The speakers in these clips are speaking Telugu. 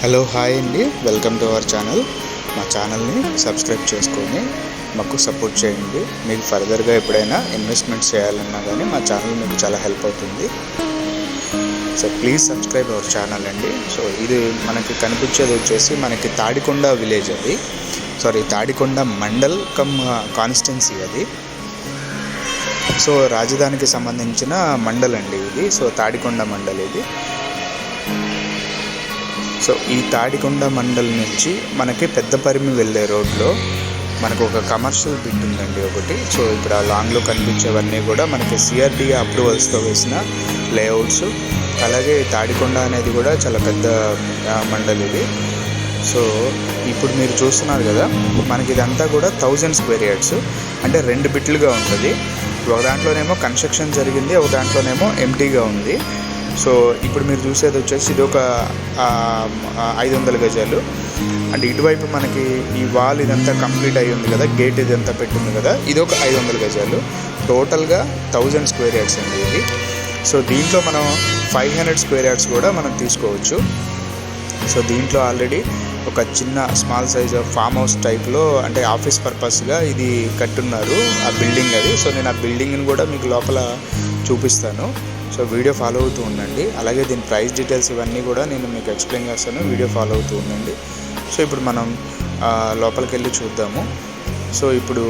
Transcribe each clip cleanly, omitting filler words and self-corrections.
హలో హాయ్ అండి, వెల్కమ్ టు అవర్ ఛానల్. మా ఛానల్ని సబ్స్క్రైబ్ చేసుకొని మాకు సపోర్ట్ చేయండి. మీకు ఫర్దర్గా ఎప్పుడైనా ఇన్వెస్ట్మెంట్స్ చేయాలన్నా కానీ మా ఛానల్ మీకు చాలా హెల్ప్ అవుతుంది. So please subscribe our channel అండి. సో ఇది మనకి కనిపించేది వచ్చేసి మనకి తాడికొండ విలేజ్, అది తాడికొండ మండల్ కమ్ కాన్స్టిట్యున్సీ అది. సో రాజధానికి సంబంధించిన మండల్ అండి ఇది. సో తాడికొండ మండల్ ఇది. సో ఈ తాడికొండ మండల్ నుంచి మనకి పెద్దపరిమి వెళ్ళే రోడ్లో మనకు ఒక కమర్షియల్ బిట్ ఉందండి ఒకటి. సో ఇక్కడ లాంగ్లో కనిపించేవన్నీ కూడా మనకి సిఆర్డీఏ అప్రూవల్స్తో వేసిన లేఅవుట్స్. అలాగే తాడికొండ అనేది కూడా చాలా పెద్ద మండల్ ఇది. సో ఇప్పుడు మీరు చూస్తున్నారు కదా, మనకి ఇదంతా కూడా 1000 స్క్వేర్ యార్డ్స్, అంటే 2 బిట్లుగా ఉంటుంది. ఒక దాంట్లోనేమో కన్స్ట్రక్షన్ జరిగింది, ఒక దాంట్లోనేమో ఎంటీగా ఉంది. సో ఇప్పుడు మీరు చూసేది వచ్చేసి ఇది ఒక 500 గజాలు. అంటే ఇటువైపు మనకి ఈ వాల్ ఇదంతా కంప్లీట్ అయ్యి ఉంది కదా, గేట్ ఇదంతా పెట్టింది కదా, ఇది ఒక 500 గజాలు. టోటల్గా 1000 స్క్వేర్ యార్డ్స్ అండి ఇది. సో దీంట్లో మనం 500 స్క్వేర్ యార్డ్స్ కూడా మనం తీసుకోవచ్చు. సో దీంట్లో ఆల్రెడీ ఒక చిన్న స్మాల్ సైజ్ ఫామ్ హౌస్ టైప్లో, అంటే ఆఫీస్ పర్పస్గా ఇది కట్టున్నారు ఆ బిల్డింగ్ అది. సో నేను ఆ బిల్డింగ్ని కూడా మీకు లోపల చూపిస్తాను. సో వీడియో ఫాలో అవుతూ ఉండండి. అలాగే దీని ప్రైస్ డీటెయిల్స్ ఇవన్నీ కూడా నేను మీకు ఎక్స్ప్లెయిన్ చేస్తాను, వీడియో ఫాలో అవుతూ ఉండండి. సో ఇప్పుడు మనం లోపలికి వెళ్ళి చూద్దాము. సో ఇప్పుడు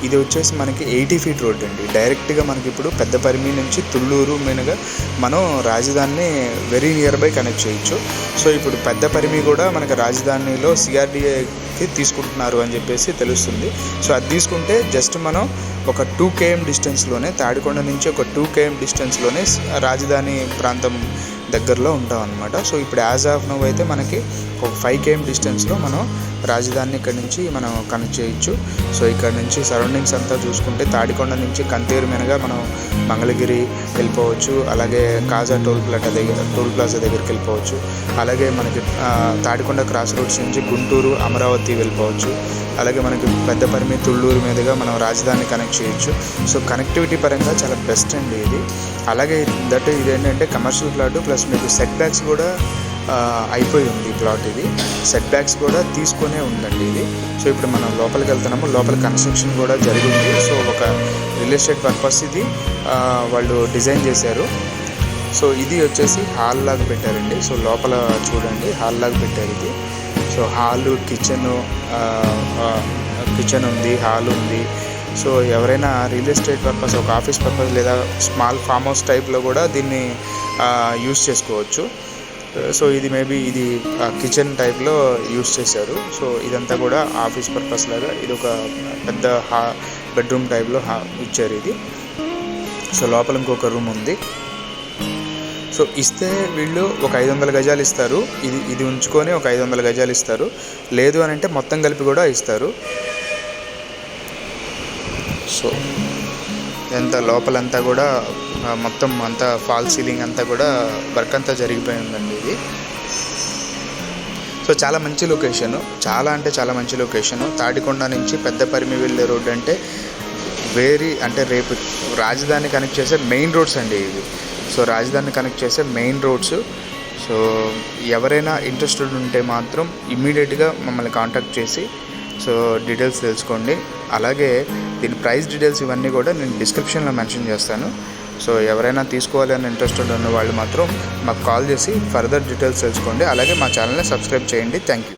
ఇది వచ్చేసి మనకి 80 ఫీట్ రోడ్ అండి. డైరెక్ట్గా మనకి ఇప్పుడు పెద్దపరిమి నుంచి తుళ్ళూరు మీదుగా మనం రాజధానిని వెరీ నియర్ బై కనెక్ట్ చేయొచ్చు. సో ఇప్పుడు పెద్దపరిమి కూడా మనకి రాజధానిలో సిఆర్డీఏకి తీసుకుంటున్నారు అని చెప్పేసి తెలుస్తుంది. సో అది తీసుకుంటే జస్ట్ మనం ఒక 2 km డిస్టెన్స్లోనే, తాడికొండ నుంచి ఒక 2 km డిస్టెన్స్లోనే రాజధాని ప్రాంతం దగ్గరలో ఉంటాం అనమాట. సో ఇప్పుడు యాజ్ ఆఫ్ నవ్ అయితే మనకి ఒక 5 km డిస్టెన్స్లో మనం రాజధాని ఇక్కడ నుంచి మనం కనెక్ట్ చేయొచ్చు. సో ఇక్కడ నుంచి సరౌండింగ్స్ అంతా చూసుకుంటే తాడికొండ నుంచి కంతేరు మీదుగా మనం మంగళగిరి వెళ్ళిపోవచ్చు. అలాగే కాజా టోల్ ప్లాజా దగ్గరికి వెళ్ళిపోవచ్చు. అలాగే మనకి తాడికొండ క్రాస్ రోడ్స్ నుంచి గుంటూరు, అమరావతి వెళ్ళిపోవచ్చు. అలాగే మనకి పెద్దపరిమి, తుళ్ళూరు మీదుగా మనం రాజధాని కనెక్ట్ చేయొచ్చు. సో కనెక్టివిటీ పరంగా చాలా బెస్ట్ అండి ఇది. అలాగే ఇది ఏంటంటే కమర్షియల్ ప్లాట్ ప్లస్ మీకు సెట్ బ్యాక్స్ కూడా అయిపోయి ఉంది ఈ ప్లాట్. ఇది సెట్ బ్యాక్స్ కూడా తీసుకునే ఉందండి ఇది. సో ఇప్పుడు మనం లోపలికి వెళ్తున్నాము. లోపల కన్స్ట్రక్షన్ కూడా జరిగింది. సో ఒక రియల్ ఎస్టేట్ పర్పస్ ఇది వాళ్ళు డిజైన్ చేశారు. సో ఇది వచ్చేసి హాల్ లాగా పెట్టారండి. సో లోపల చూడండి, హాల్ లాగా పెట్టారు ఇది. సో హాలు, కిచెన్ ఉంది, హాల్ ఉంది. సో ఎవరైనా రియల్ ఎస్టేట్ పర్పస్, ఒక ఆఫీస్ పర్పస్ లేదా స్మాల్ ఫామ్ హౌస్ టైప్లో కూడా దీన్ని యూస్ చేసుకోవచ్చు. సో ఇది మేబీ ఇది కిచెన్ టైప్లో యూస్ చేశారు. సో ఇదంతా కూడా ఆఫీస్ పర్పస్ లాగా ఇది ఒక పెద్ద బెడ్రూమ్ టైప్లో ఇచ్చారు ఇది. సో లోపల ఇంకొక రూమ్ ఉంది. సో ఇస్తే వీళ్ళు ఒక 500 గజాలు ఇస్తారు. ఇది ఉంచుకొని ఒక 500 గజాలు ఇస్తారు. లేదు అని అంటే మొత్తం కలిపి కూడా ఇస్తారు. సో ఎంత లోపలంతా కూడా మొత్తం అంతా ఫాల్ సీలింగ్ అంతా కూడా వర్క్ అంతా జరిగిపోయి ఉందండి ఇది. సో చాలా మంచి లొకేషను, చాలా మంచి లొకేషను. తాడికొండ నుంచి పెద్దపరిమి వెళ్ళే రోడ్ అంటే రేపు రాజధాని కనెక్ట్ చేసే మెయిన్ రోడ్స్ అండి ఇవి. సో రాజధాని కనెక్ట్ చేసే మెయిన్ రోడ్స్. సో ఎవరైనా ఇంట్రెస్టెడ్ ఉంటే మాత్రం ఇమ్మీడియట్గా మమ్మల్ని కాంటాక్ట్ చేసి సో డీటెయిల్స్ తెలుసుకోండి. అలాగే దీని ప్రైస్ డీటెయిల్స్ ఇవన్నీ కూడా నేను డిస్క్రిప్షన్లో మెన్షన్ చేస్తాను. సో ఎవరైనా తీసుకోవాలి అని ఇంట్రెస్టెడ్ ఉన్న వాళ్ళు మాత్రం మాకు కాల్ చేసి ఫర్దర్ డీటెయిల్స్ తెలుసుకోండి. అలాగే మా ఛానల్ని సబ్స్క్రైబ్ చేయండి. Thank you.